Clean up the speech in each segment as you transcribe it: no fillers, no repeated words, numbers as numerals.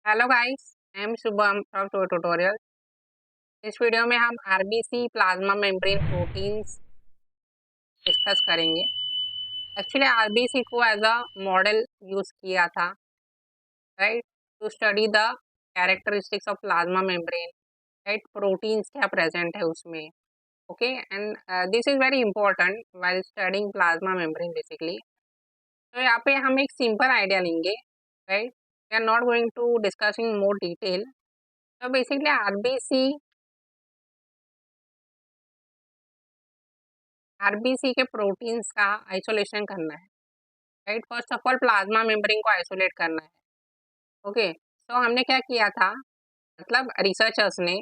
Hello guys, I am Shubham from tutorial. इस video में हम RBC plasma membrane proteins discuss करेंगे। एक्चुअली आरबीसी को एज अ मॉडल यूज किया था, right, to study the characteristics of plasma membrane, right, proteins क्या present है उसमें। Okay, and this is very important while studying plasma membrane basically. तो यहाँ पे हम एक सिंपल आइडिया लेंगे, right, we are not going to discuss in more detail. तो बेसिकली आरबीसी के प्रोटीन्स का आइसोलेशन करना है, right. First of all plasma membrane को आइसोलेट करना है। ओके, तो हमने क्या किया था, मतलब रिसर्चर्स ने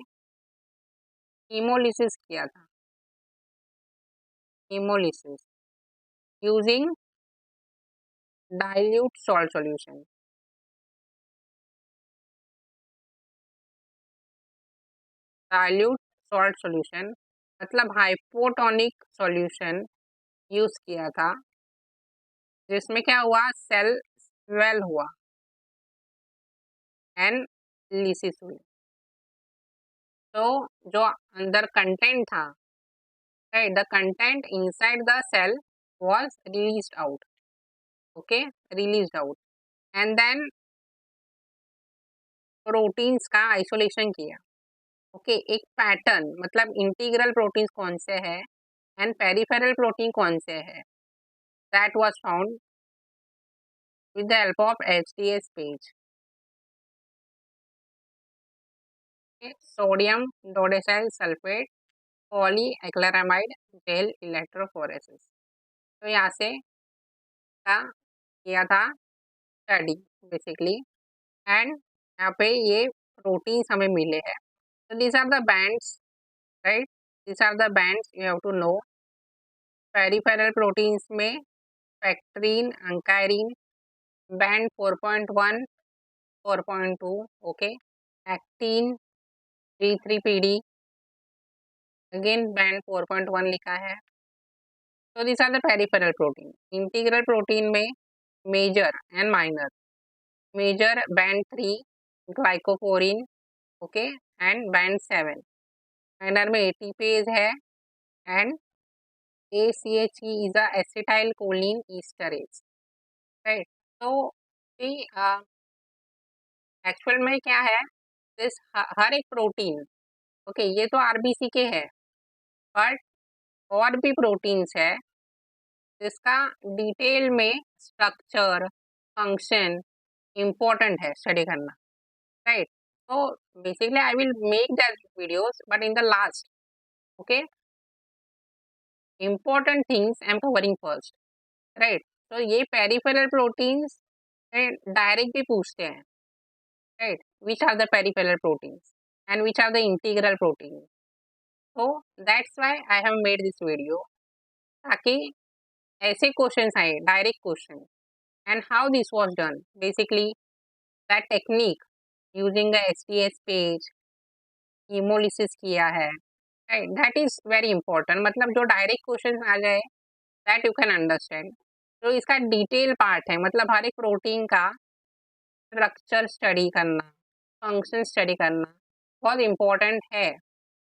हीमोलिसिस किया था, haemolysis using dilute salt solution. Dilute salt solution मतलब हाइपोटोनिक सॉल्यूशन यूज किया था, जिसमें क्या हुआ, सेल स्वेल हुआ एंड लिसिस हुई। तो जो अंदर कंटेंट था, right, the content inside the cell was released out. Okay, released out, and then proteins का आइसोलेशन किया। ओके, एक पैटर्न, मतलब इंटीग्रल प्रोटीन्स कौन से है एंड पेरिफेरल प्रोटीन कौन से है, that was found with the help of SDS PAGE. Sodium dodecyl sulphate polyacrylamide gel electrophoresis. तो यहाँ से का किया था स्टडी बेसिकली, एंड यहाँ पे ये प्रोटीन्स हमें मिले हैं। तो these are the bands, right? These are the bands you have to know. Peripheral proteins में spectrin, ankyrin, band 4.1, 4.2, okay, actin, G3PD, again band 4.1 लिखा है। तो these are the peripheral protein. Integral protein में major and minor. Major band 3 glycophorin, okay, and band 7। Minor में ATPase है and ACHE is a acetylcholine esterase, right. तो actual में क्या है, दिस हर एक प्रोटीन, ओके, ये तो आरबीसी के है, बट और भी प्रोटीन्स है जिसका डिटेल में स्ट्रक्चर, फंक्शन इम्पोर्टेंट है स्टडी करना, राइट। तो basically I will make that videos, but in the last, okay, important things I am covering first, right. तो ये पेरिफेरल प्रोटीन्स डायरेक्ट भी पूछते हैं, right, which are the peripheral proteins and which are the integral proteins. तो that's why I have made this video, ताकि ऐसे questions आए, direct question, and how this was done basically, that technique using the STS page, haemolysis किया है, right, that is very important. मतलब जो direct question आ जाए, that you can understand. तो इसका डिटेल पार्ट है, मतलब हर एक प्रोटीन का स्ट्रक्चर स्टडी करना, फंक्शन स्टडी करना बहुत इम्पोर्टेंट है,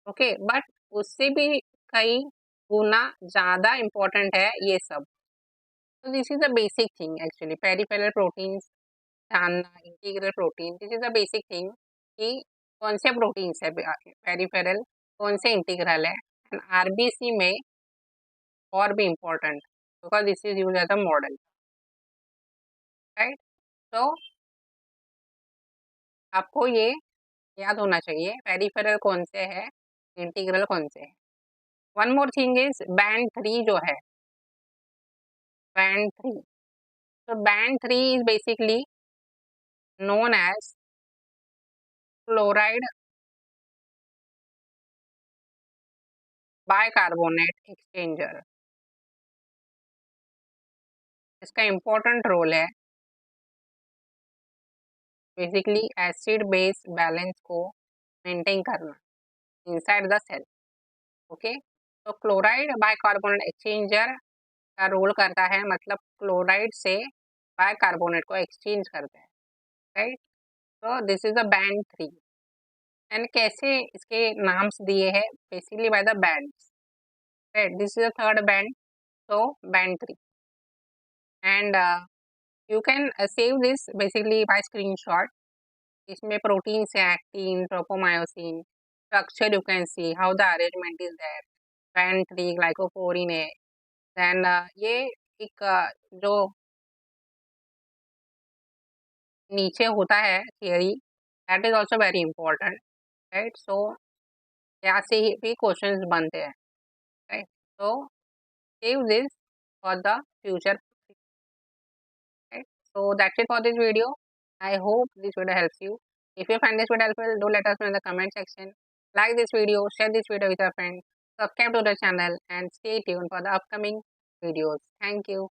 ओके, बट उससे भी कई गुना ज़्यादा इम्पोर्टेंट है ये सब। तो this is the basic thing actually, peripheral proteins जानना, integral protein, this is the basic thing कि कौन से प्रोटीन्स है पेरिफेरल, कौन से इंटीग्रल है, एंड आरबीसी में और भी important, because this is use as a model, right. तो आपको ये याद होना चाहिए, पेरिफेरल कौन से है, इंटीग्रल कौन से है। One more thing is band 3 जो है, बैंड 3, तो band 3 is basically known as chloride bicarbonate exchanger. इसका इम्पोर्टेंट रोल है बेसिकली एसिड बेस बैलेंस को मेंटेन करना इनसाइड द सेल, ओके। तो क्लोराइड बाइकार्बोनेट एक्सचेंजर का रोल करता है, मतलब क्लोराइड से बाइकार्बोनेट को एक्सचेंज करता है, right. So this is the band 3. And कैसे इसके नाम्स दिए हैं? Basically by the bands. Right. This is the third band. So band 3. And you can save this basically by screenshot. इसमें proteins है, actin, tropomyosin, structure you can see, how the arrangement is there, band 3, glycophorin है, then ये एक जो नीचे होता है theory, that is also very important, right? So यहाँ से भी questions बनते हैं, right? So save this for the future, right? So that's it for this video. I hope this video helps you. If you find this video helpful, do let us know in the comment section. Like this video, share this video with your friends, subscribe to the channel and stay tuned for the upcoming videos. Thank you.